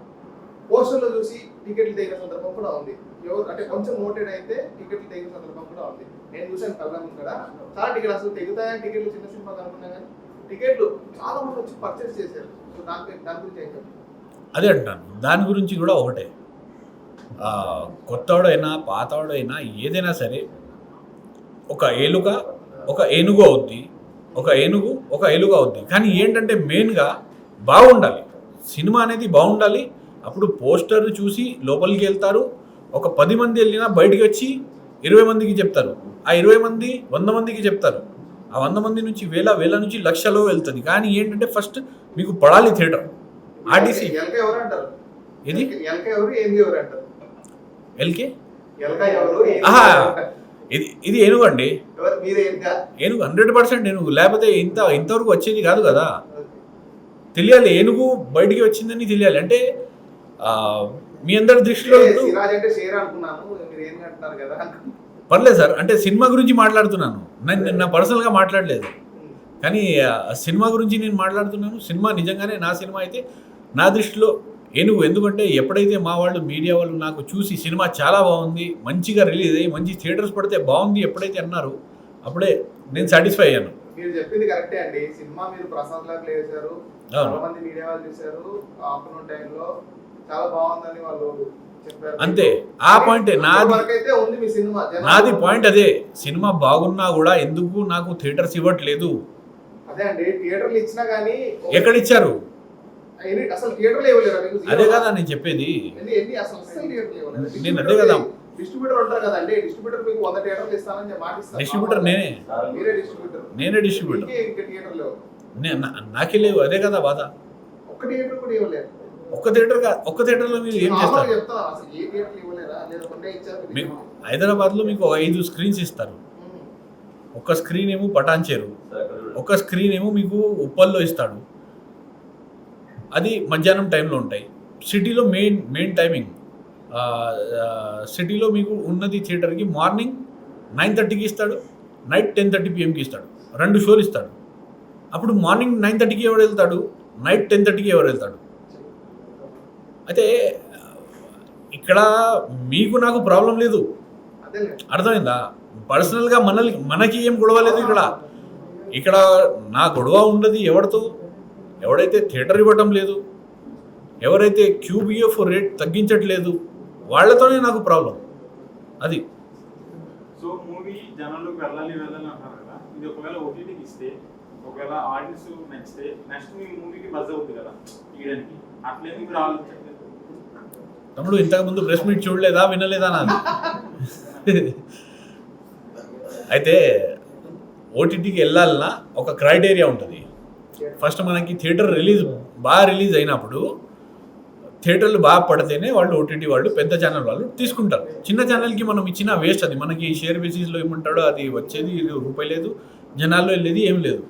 Speaker 2: పోస్టర్లో చూసి టికెట్లు తెగిన సందర్భం కూడా ఉంది. ఎవరు అంటే కొంచెం నోటెడ్ అయితే టికెట్లు తెగిన సందర్భం కూడా ఉంది. నేను చూసాను కళ్ళం కదా, చాలా టికెట్లు అసలు తెగుతాయని టికెట్లు చిన్న సినిమా అనుకున్నా, కానీ టికెట్లు చాలా మంది వచ్చి పర్చేస్ చేశారు. సో దాని గురించి ఏం చెప్తారు?
Speaker 1: అదే అంటాను, దాని గురించి కూడా ఒకటే, కొత్తవాడైనా పాతవాడైనా ఏదైనా సరే ఒక ఏలుక ఒక ఏనుగు అవుద్ది, ఒక ఏనుగు ఒక ఏలుగు అవుద్ది. కానీ ఏంటంటే మెయిన్గా బాగుండాలి, సినిమా అనేది బాగుండాలి. అప్పుడు పోస్టర్ చూసి లోపలికి వెళ్తారు, ఒక 10 మంది వెళ్ళినా బయటికి వచ్చి 20 మందికి చెప్తారు, ఆ 20 మంది 100 మందికి చెప్తారు, ఆ 100 మంది నుంచి వేల నుంచి లక్షలో వెళ్తుంది. కానీ ఏంటంటే ఫస్ట్ మీకు పడాలి థియేటర్. ఆర్టీసీ ఇది ఎల్కే ఇది ఏనుగు అండి, ఏనుగు 100% ఏనుగు, లేకపోతే ఇంతవరకు వచ్చేది కాదు కదా. తెలియాలి, ఏనుగు బయటికి వచ్చిందని తెలియాలి. అంటే మీ అందరి దృష్టిలో పర్లేదు సార్, అంటే సినిమా గురించి మాట్లాడుతున్నాను, నేను నా పర్సనల్గా మాట్లాడలేదు, కానీ సినిమా గురించి నేను మాట్లాడుతున్నాను. సినిమా నిజంగానే నా సినిమా అయితే నా దృష్టిలో ఏనుగు. ఎందుకంటే ఎప్పుడైతే మా వాళ్ళు, మీడియా వాళ్ళు నాకు చూసి సినిమా చాలా బాగుంది, మంచిగా రిలీజ్ అయ్యి మంచి థియేటర్స్ పడితే బాగుంది ఎప్పుడైతే అన్నారు, అప్పుడే నేను సాటిస్ఫై అయ్యాను.
Speaker 2: మీరు చెప్పింది కరెక్టే అండి. సినిమా మీరు ప్రసాద్ లాగా వేశారు, చాలా మంది మీడియా వాళ్ళు చూశారు, ఆఫ్టర్నూన్ టైంలో చాలా బాగుందని వాళ్ళు చెప్పారు.
Speaker 1: అంతే, ఆ పాయింటే నాది పాయింట్ అదే. సినిమా బాగున్నా కూడా ఎందుకు నాకు థియేటర్స్ ఇవ్వట్లేదు?
Speaker 2: అదే అండి, థియేటర్లు ఇచ్చినా కానీ
Speaker 1: ఎక్కడ ఇచ్చారు?
Speaker 2: అసలు థియేటర్లు ఇవ్వలేరు.
Speaker 1: అదే కదా నేను చెప్పేది, నేను అదే కదా.
Speaker 2: డిస్ట్రిబ్యూటర్ ఉంటారు కదండి, డిస్ట్రిబ్యూటర్ మీకు 100 థియేటర్లు ఇస్తానని మాటిస్తారు.
Speaker 1: డిస్ట్రిబ్యూటర్
Speaker 2: మీరే డిస్ట్రిబ్యూటర్.
Speaker 1: నేనే డిస్ట్రిబ్యూటర్.
Speaker 2: ఇంకా థియేటర్ లేవు,
Speaker 1: నాకే లేవు. అదే కదా బాధ.
Speaker 2: ఒక్క థియేటర్ కూడా ఇవ్వలేరు.
Speaker 1: ఒక్క థియేటర్లో మీరు ఏం చేస్తారు? మీకు హైదరాబాద్లో మీకు 5 స్క్రీన్స్ ఇస్తారు. ఒక స్క్రీన్ ఏమో పటాన్చేరు, ఒక స్క్రీన్ ఏమో మీకు ఉప్పల్లో ఇస్తాడు, అది మధ్యాహ్నం టైంలో ఉంటాయి. సిటీలో మెయిన్ టైమింగ్, సిటీలో మీకు ఉన్నది థియేటర్కి మార్నింగ్ 9:30కి ఇస్తాడు, నైట్ 10:30 PM ఇస్తాడు. 2 షోలు ఇస్తాడు. అప్పుడు మార్నింగ్ 9:30కి ఎవరు వెళ్తాడు, నైట్ 10:30కి ఎవరు వెళ్తాడు? అయితే ఇక్కడ మీకు నాకు ప్రాబ్లం లేదు,
Speaker 2: అదేలే.
Speaker 1: అర్థమైందా? పర్సనల్గా మనకి ఏం గొడవ లేదు ఇక్కడ. ఇక్కడ నా గొడవ ఉండదు ఎవరితో, ఎవడైతే థియేటర్ ఇవ్వటం లేదు, ఎవరైతే QBF రేట్ తగ్గించట్లేదు వాళ్ళతోనే నాకు ప్రాబ్లం. అది
Speaker 6: సో మూవీ జనాల్లోకి వెళ్ళాలి అంటారు కదా, ఇది ఒకవేళ ఓటీటీకి ఇస్తే, ఒకవేళ ఆడియన్స్ నచ్చితే నెక్స్ట్ మీ మూవీకి బజ్ అవుతుంది కదా తీయడానికి, అట్లే మీరు ఆలోచించట్లేదు?
Speaker 1: తమ్ముడు ఇంతకుముందు ప్రెస్ మీట్ చూడలేదా, వినలేదా నాది? అయితే ఓటీటీకి వెళ్ళాలన్నా ఒక క్రైటీరియా ఉంటుంది. ఫస్ట్ మనకి థియేటర్ బాగా రిలీజ్ అయినప్పుడు థియేటర్లు బాగా పడితేనే వాళ్ళు ఓటీటీ వాళ్ళు పెద్ద ఛానల్ వాళ్ళు తీసుకుంటారు. చిన్న ఛానల్కి మనం ఇచ్చిన వేస్ట్. అది మనకి షేర్ బేసిస్లో ఏమంటాడో అది వచ్చేది రూపాయి లేదు, జనాల్లో వెళ్ళేది ఏం లేదు.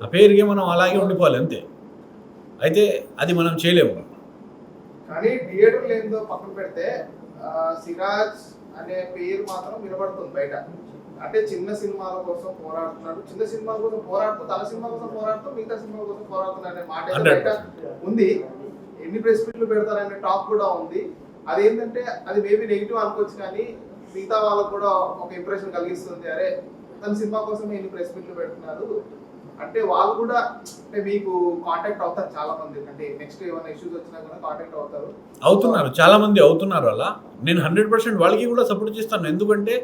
Speaker 1: ఆ పేరుకి మనం అలాగే ఉండిపోవాలి అంతే. అయితే అది మనం చేయలేము.
Speaker 2: కానీ థియేటర్లు ఏందో పక్కన పెడితే సిరాజ్ అనే పేరు మాత్రం వినబడుతుంది బయట. అంటే చిన్న సినిమాల కోసం పోరాడుతున్నాడు, చిన్న సినిమాల కోసం పోరాడుతూ, తన సినిమా కోసం పోరాడుతూ, మిగతా సినిమాల కోసం పోరాడుతున్నాడు అనే మాట అయితే బయట ఉంది. ఎన్ని ప్రెస్ మీట్లు పెడతారనే టాక్ కూడా ఉంది. అదేంటంటే అది మేబీ నెగిటివ్ అనుకోవచ్చు, కానీ మిగతా వాళ్ళకు కూడా ఒక ఇంప్రెషన్ కలిగిస్తుంది. అరే తన సినిమా కోసమే ఎన్ని ప్రెస్ మీట్లు పెడుతున్నారు అంటే వాళ్ళు కూడా అంటే మీకు కాంటాక్ట్ అవుతారు చాలా మంది. అంటే నెక్స్ట్ ఏమైనా ఇష్యూస్ వచ్చినా కూడా కాంటాక్ట్ అవుతున్నారు,
Speaker 1: చాలా మంది అవుతున్నారు. అలా నేను 100% వాళ్ళకి కూడా సపోర్ట్ చేస్తాను. ఎందుకంటే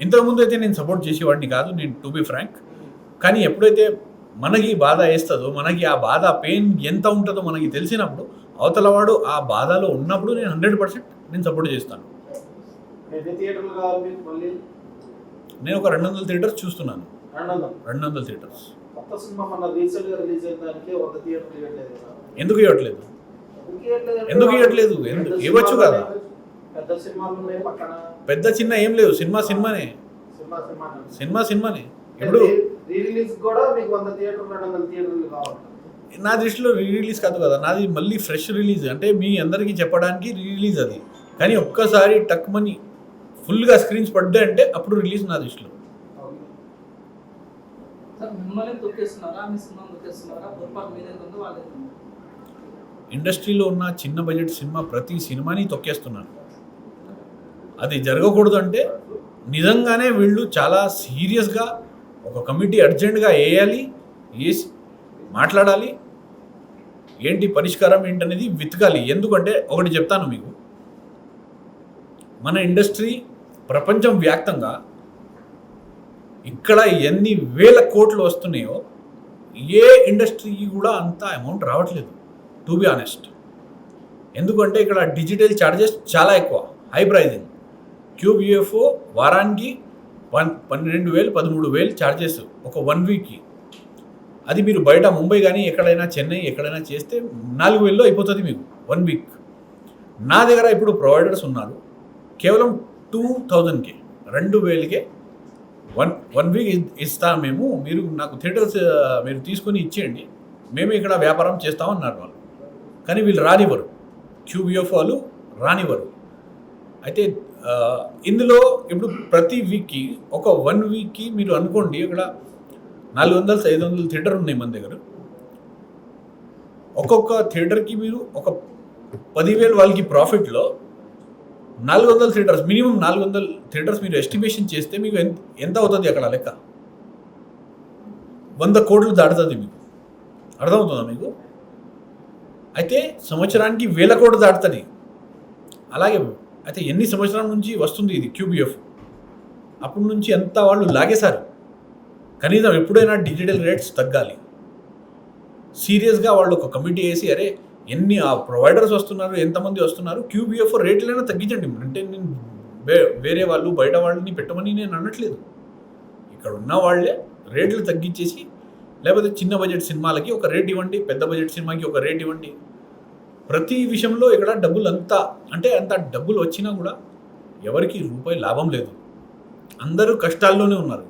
Speaker 1: ఇంతకుముందు అయితే నేను సపోర్ట్ చేసేవాడిని కాదు, నేను టు బి ఫ్రాంక్. కానీ ఎప్పుడైతే మనకి బాధ వేస్తుందో, మనకి ఆ బాధ పెయిన్ ఎంత ఉంటుందో మనకి తెలిసినప్పుడు, అవతలవాడు ఆ బాధలో ఉన్నప్పుడు నేను 100% నేను సపోర్ట్ చేస్తాను.
Speaker 4: ఎన్ని థియేటర్లు కావాలి మీకు మళ్ళీ?
Speaker 1: నేను ఒక 200 థియేటర్స్ చూస్తున్నాను. 200 థియేటర్స్.
Speaker 4: కొత్త సినిమా మన రీసెంట్గా రిలీజ్ అయిన దానికి 100 థియేటర్లు ఇవ్వట్లేదు కదా?
Speaker 1: ఎందుకు ఇవ్వట్లేదు? ఇవ్వచ్చు కదా.
Speaker 4: పెద్ద సినిమాలు ఉన్నాయి పక్కన.
Speaker 1: పెద్ద చిన్న ఏం లేదు, సినిమానే. ఇప్పుడు
Speaker 4: రిలీజ్ కూడా మీకు 100 థియేటర్లు 200 థియేటర్లు కావాలి.
Speaker 1: నా దృష్టిలో రిలీజ్ కాదు కదా, నాది మళ్ళీ ఫ్రెష్ రిలీజ్. అంటే మీ అందరికీ చెప్పడానికి రిలీజ్ అది. కానీ ఒక్కసారి టక్ మనీ ఫుల్గా స్క్రీన్స్ పడ్డాయి అంటే అప్పుడు రిలీజ్ నా దృష్టిలో.
Speaker 3: సార్ మిమ్మల్ని తొక్కేస్తున్నారా, మీ సినిమా తొక్కేస్తున్నారా? పొరపాటు మీదే ఉందో వాళ్ళే ఉందో?
Speaker 1: ఇండస్ట్రీలో ఉన్న చిన్న బడ్జెట్ సినిమా ప్రతి సినిమాని తొక్కేస్తున్నాను. అది జరగకూడదు. అంటే నిజంగానే వీళ్ళు చాలా సీరియస్గా ఒక కమిటీ అర్జెంటుగా వేయాలి, వేసి మాట్లాడాలి, ఏంటి పరిష్కారం ఏంటనేది వెతకాలి. ఎందుకంటే ఒకటి చెప్తాను మీకు, మన ఇండస్ట్రీ ప్రపంచం వ్యాప్తంగా ఇక్కడ ఎన్ని వేల కోట్లు వస్తున్నాయో ఏ ఇండస్ట్రీకి కూడా అంత అమౌంట్ రావట్లేదు, టు బి ఆనెస్ట్. ఎందుకంటే ఇక్కడ డిజిటల్ ఛార్జెస్ చాలా ఎక్కువ, హై ప్రైజింగ్. QBF వారానికి 12,000 13,000 ఛార్జెస్ ఒక 1 వీక్కి. అది మీరు బయట ముంబై కానీ ఎక్కడైనా చెన్నై ఎక్కడైనా చేస్తే 4,000లో అయిపోతుంది మీకు 1 వీక్. నా దగ్గర ఇప్పుడు ప్రొవైడర్స్ ఉన్నారు కేవలం 2,000కే, 2,000కే 1 వీక్ ఇస్తాం మేము, మీరు నాకు థియేటర్స్ మీరు తీసుకొని ఇచ్చేయండి, మేము ఇక్కడ వ్యాపారం చేస్తామన్నారు వాళ్ళు. కానీ వీళ్ళు రానివ్వరు, QBF వాళ్ళు రానివ్వరు. అయితే ఇందులో ఇప్పుడు ప్రతి వీక్కి ఒక 1 వీక్కి మీరు అనుకోండి, ఇక్కడ 400-500 థియేటర్ ఉన్నాయి మన దగ్గర. ఒక్కొక్క థియేటర్కి మీరు ఒక 10,000 వాళ్ళకి ప్రాఫిట్లో 400 థియేటర్స్, మినిమం 400 థియేటర్స్ మీరు ఎస్టిమేషన్ చేస్తే మీకు ఎంత అవుతుంది అక్కడ లెక్క? 100 కోట్లు దాటుతుంది మీకు. అర్థమవుతుందా మీకు? అయితే సంవత్సరానికి 1,000 కోట్లు దాటుతుంది. అలాగే అయితే ఎన్ని సంవత్సరాల నుంచి వస్తుంది ఇది QBF? అప్పటి నుంచి ఎంత వాళ్ళు లాగేశారు. కనీసం ఎప్పుడైనా డిజిటల్ రేట్స్ తగ్గాలి. సీరియస్గా వాళ్ళు ఒక కమిటీ వేసి, అరే ఎన్ని ఆ ప్రొవైడర్స్ వస్తున్నారు, ఎంతమంది వస్తున్నారు, QBF రేట్లైనా తగ్గించండి. అంటే నేను వేరే వాళ్ళు బయట వాళ్ళని పెట్టమని నేను అనట్లేదు. ఇక్కడ ఉన్న వాళ్ళే రేట్లు తగ్గించేసి, లేకపోతే చిన్న బడ్జెట్ సినిమాలకి ఒక రేట్ ఇవ్వండి, పెద్ద బడ్జెట్ సినిమాకి ఒక రేట్ ఇవ్వండి. ప్రతి విషయంలో ఇక్కడ డబ్బులు అంత డబ్బులు వచ్చినా కూడా ఎవరికి రూపాయి లాభం లేదు. అందరూ కష్టాల్లోనే ఉన్నారు.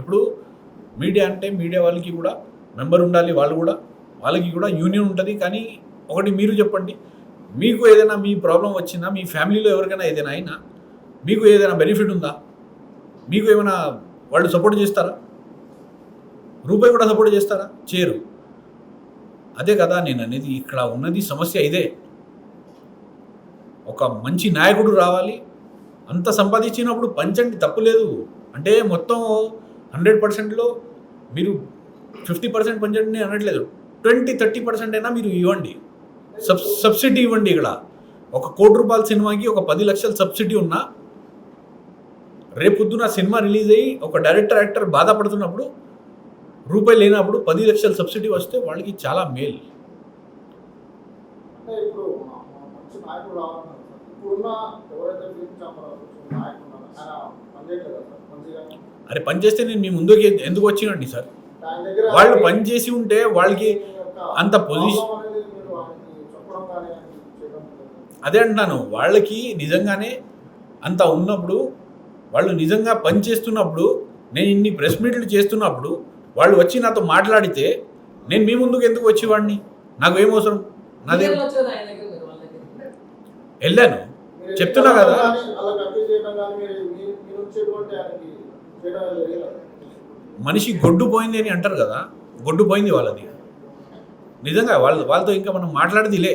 Speaker 1: ఇప్పుడు మీడియా అంటే మీడియా వాళ్ళకి కూడా మెంబర్ ఉండాలి, వాళ్ళకి కూడా యూనియన్ ఉంటుంది. కానీ ఒకటి మీరు చెప్పండి, మీకు ఏదైనా మీ ప్రాబ్లం వచ్చినా, మీ ఫ్యామిలీలో ఎవరికైనా ఏదైనా అయినా మీకు ఏదైనా బెనిఫిట్ ఉందా? మీకు ఏమైనా వాళ్ళు సపోర్ట్ చేస్తారా? రూపాయి కూడా సపోర్ట్ చేస్తారా? చేయరు. అదే కదా నేను అనేది, ఇక్కడ ఉన్నది సమస్య ఇదే. ఒక మంచి నాయకుడు రావాలి, అంత సంపాదించినప్పుడు పంచండి, తప్పు లేదు. అంటే మొత్తం 100%లో మీరు 50% పంచండి నేను అనట్లేదు, 20-30% అయినా మీరు ఇవ్వండి, సబ్సిడీ ఇవ్వండి. ఇక్కడ ఒక ₹1 కోటి సినిమాకి ఒక 10 లక్షల సబ్సిడీ ఉన్నా, రేపొద్దున సినిమా రిలీజ్ అయ్యి ఒక యాక్టర్ బాధపడుతున్నప్పుడు, రూపాయి లేనప్పుడు 10 లక్షల సబ్సిడీ వస్తే వాళ్ళకి చాలా మేలు.
Speaker 4: అంటే ఇప్పుడు మంచి నాయకుడు రావాలన్నారు సార్. ఇప్పుడున్న ఎవరైతే ఫిల్మ్ ఛాంబర్ నాయకుడు ఉన్నారో ఆయన పనిచేయట్లేదు కదా సార్ మంచిగా.
Speaker 1: అరే పని చేస్తే నేను మీ ముందుకి ఎందుకు వచ్చినండి సార్?
Speaker 4: ఆయన దగ్గర
Speaker 1: వాళ్ళు పని చేసి ఉంటే వాళ్ళకి అంత పొజిషన్,
Speaker 4: అనేది మీరు ఆయనకి చెప్పడం కానీ ఆయనకి చేయడం లేదు.
Speaker 1: అదే అంటున్నాను, వాళ్ళకి నిజంగానే అంత ఉన్నప్పుడు, వాళ్ళు నిజంగా పని చేస్తున్నప్పుడు, నేను ఇన్ని ప్రెస్ మీట్లు చేస్తున్నప్పుడు వాళ్ళు వచ్చి నాతో మాట్లాడితే నేను మీ ముందుకు ఎందుకు వచ్చేవాడిని? నాకు ఏమవసరం? నాదే
Speaker 3: మీరేం వచ్చారు ఆయన దగ్గర, మీరు వాళ్ళ దగ్గర?
Speaker 1: వెళ్ళాను,
Speaker 4: మీరు
Speaker 1: చెప్తున్నా కదా.
Speaker 4: కానీ అలా కన్ఫ్యూజ్ చేయడం కానీ మీరు మీరు వచ్చేటువంటి ఆయనకి చేయడం జరిగింది.
Speaker 1: మనిషి గొడ్డు పోయింది అని అంటారు కదా, గొడ్డు పోయింది వాళ్ళది. నిజంగా వాళ్ళతో ఇంకా మనం మాట్లాడదిలే.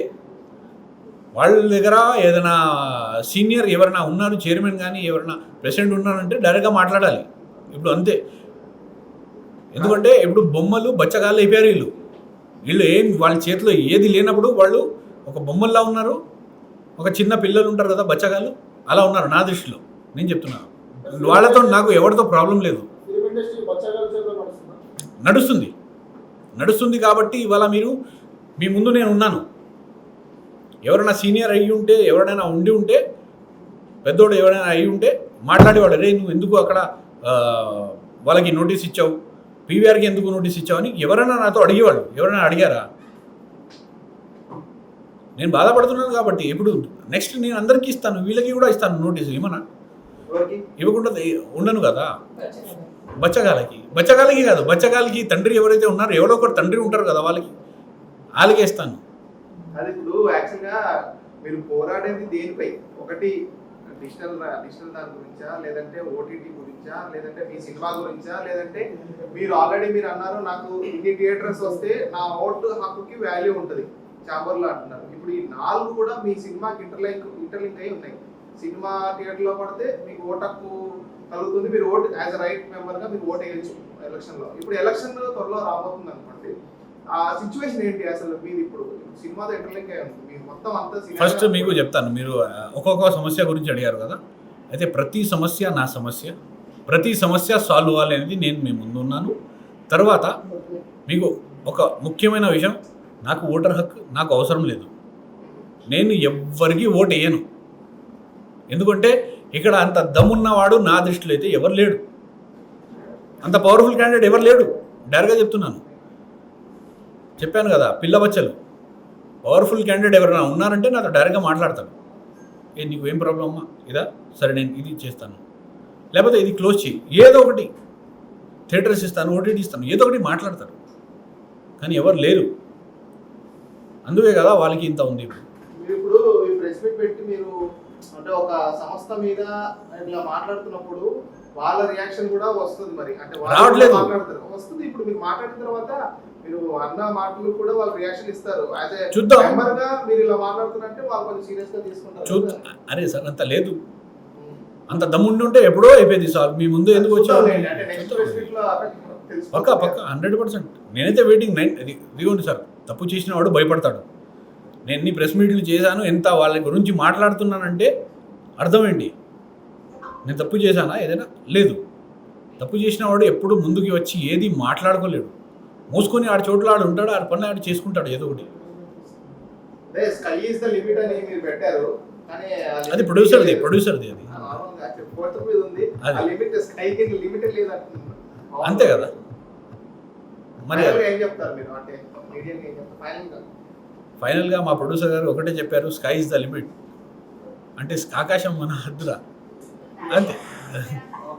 Speaker 1: వాళ్ళ దగ్గర ఏదైనా సీనియర్ ఎవరైనా ఉన్నారు, చైర్మన్ కానీ ఎవరైనా ప్రెసిడెంట్ ఉన్నారంటే డైరెక్ట్గా మాట్లాడాలి. ఇప్పుడు అంతే. ఎందుకంటే ఇప్పుడు బొమ్మలు బచ్చగాళ్ళు అయిపోయారు వీళ్ళు ఏం వాళ్ళ చేతిలో ఏది లేనప్పుడు వాళ్ళు ఒక బొమ్మల్లా ఉన్నారు. ఒక చిన్న పిల్లలు ఉంటారు కదా బచ్చగాళ్ళు, అలా ఉన్నారు నా దృష్టిలో. నేను చెప్తున్నాను, వాళ్ళతో నాకు ఎవరితో ప్రాబ్లం లేదు.
Speaker 4: ఫిల్మ్ ఇండస్ట్రీ బచ్చగాళ్ళ చేతిలో నడుస్తుందా?
Speaker 1: నడుస్తుంది కాబట్టి ఇవాళ మీరు మీ ముందు నేను ఉన్నాను. ఎవరైనా సీనియర్ అయ్యి ఉంటే, ఎవరైనా ఉండి ఉంటే, పెద్దోడు ఎవరైనా అయ్యి ఉంటే మాట్లాడేవాడు, రే నువ్వు ఎందుకు అక్కడ వాళ్ళకి నోటీస్ ఇచ్చావు, పీవీఆర్కి ఎందుకు నోటీస్ ఇచ్చావు అని ఎవరైనా నాతో అడిగేవాళ్ళు. ఎవరైనా అడిగారా? నేను బాధపడుతున్నాను కాబట్టి ఇప్పుడు నెక్స్ట్ నేను అందరికీ ఇస్తాను, వీళ్ళకి కూడా ఇస్తాను నోటీసు. ఏమన్నా ఇవ్వకుండా ఉండను కదా. బచ్చగాలకి కాదు, బచ్చగాలకి తండ్రి ఎవరైతే ఉన్నారో, ఎవరో ఒకరు తండ్రి ఉంటారు కదా, వాళ్ళకే ఇస్తాను.
Speaker 2: అది ఇప్పుడు యాక్చువల్గా మీరు పోరాడేది దేనిపై? ఒకటి డిజిటల్ దాని గురించా, లేదంటే ఓటీటీ గురించా, లేదంటే మీ సినిమా గురించా, లేదంటే మీరు ఆల్రెడీ మీరు అన్నారు నాకు ఇన్ని థియేటర్స్ వస్తే నా ఓటు హక్కుకి వాల్యూ ఉంటుంది ఛాంబర్లో అంటున్నారు. ఇప్పుడు ఈ 4 కూడా మీ సినిమాకి ఇంటర్లింక్ అయి ఉన్నాయి. సినిమా థియేటర్లో పడితే మీకు ఓటు హక్కు కలుగుతుంది, మీరు ఓటు యాజ్ అ రైట్ మెంబర్గా మీరు ఓటు వేయచ్చు ఎలక్షన్లో. ఇప్పుడు ఎలక్షన్ త్వరలో రాబోతుంది అనుకోండి, ఆ సిచ్యువేషన్ ఏంటి అసలు? మీది ఇప్పుడు సినిమాతో ఇంటర్లింక్ అయి ఉంది, మీరు మొత్తం అంతా.
Speaker 1: ఫస్ట్ మీకు చెప్తాను, మీరు ఒక్కొక్క సమస్య గురించి అడిగారు కదా, అయితే ప్రతి సమస్య నా సమస్య, ప్రతి సమస్య సాల్వ్ అవ్వాలి అనేది నేను మీ ముందు ఉన్నాను. తర్వాత మీకు ఒక ముఖ్యమైన విషయం, నాకు ఓటర్ హక్కు నాకు అవసరం లేదు. నేను ఎవ్వరికి ఓటు వేయను. ఎందుకంటే ఇక్కడ అంత దమ్మున్నవాడు నా దృష్టిలో అయితే ఎవరు లేడు, అంత పవర్ఫుల్ క్యాండిడేట్ ఎవరు లేడు. డైరెక్ట్గా చెప్తున్నాను, చెప్పాను కదా, పిల్లబచ్చలు పవర్ఫుల్ క్యాండిడేట్ ఎవరైనా ఉన్నారంటే నాతో డైరెక్ట్గా మాట్లాడతాను. నీకు ఏం ప్రాబ్లం అమ్మా, ఇదా సరే నేను ఇది చేస్తాను, లేకపోతే ఇది క్లోజ్ చేయి, ఏదో ఒకటి థియేటర్స్ ఇస్తాను, ఓటీటీ ఇస్తాను, ఏదో ఒకటి మాట్లాడతారు. కానీ ఎవరు లేరు, అందుకే కదా వాళ్ళకి ఇంత ఉంది.
Speaker 2: మీరు ఇప్పుడు ఈ ప్రెస్ మీట్ పెట్టి మీరు అంటే ఒక సంస్థ మీద ఇలా మాట్లాడుతున్నప్పుడు వాళ్ళ రియాక్షన్ కూడా వస్తుంది, మరి అంటే
Speaker 1: రావట్లేదు,
Speaker 2: మాట్లాడతారు వస్తుంది. ఇప్పుడు మీరు మాట్లాడిన తర్వాత మీరు అన్న మాటలు కూడా వాళ్ళు రియాక్షన్ ఇస్తారు.
Speaker 1: చూద్దాం,
Speaker 2: మెంబర్గా మీరు ఇలా మాట్లాడుతున్నారంటే వాళ్ళు కొంచెం సీరియస్ గా తీసుకుంటారు.
Speaker 1: చూద్దాం. అరే సార్ అంత లేదు, అంత దమ్ముండి ఉంటే ఎప్పుడో అయిపోయింది సార్. మీ ముందు ఎందుకు వచ్చావు? పక్క 100%. నేనైతే వెయిటింగ్. ఇదిగోండి సార్, తప్పు చేసిన వాడు భయపడతాడు. నేను ఎన్ని ప్రెస్ మీట్లు చేశాను, ఎంత వాళ్ళ గురించి మాట్లాడుతున్నానంటే అర్థం ఏంటి? నేను తప్పు చేశానా ఏదైనా? లేదు. తప్పు చేసిన వాడు ఎప్పుడు ముందుకి వచ్చి ఏది మాట్లాడుకోలేడు, మూసుకొని ఆడ చోట్ల ఆడు ఉంటాడు, ఆడ పనులు ఆడు చేసుకుంటాడు ఏదో ఒకటి.
Speaker 2: స్కై ఇస్ ద లిమిట్ అని మీరు పెట్టారు, కానీ
Speaker 1: అది ప్రొడ్యూసర్ది అది అంతే కదా. మరి ఫైనల్గా మా ప్రొడ్యూసర్ గారు ఒకటే చెప్పారు, స్కై ఇస్ ద లిమిట్ అంటే ఆకాశం మన హద్దురా, అంతే.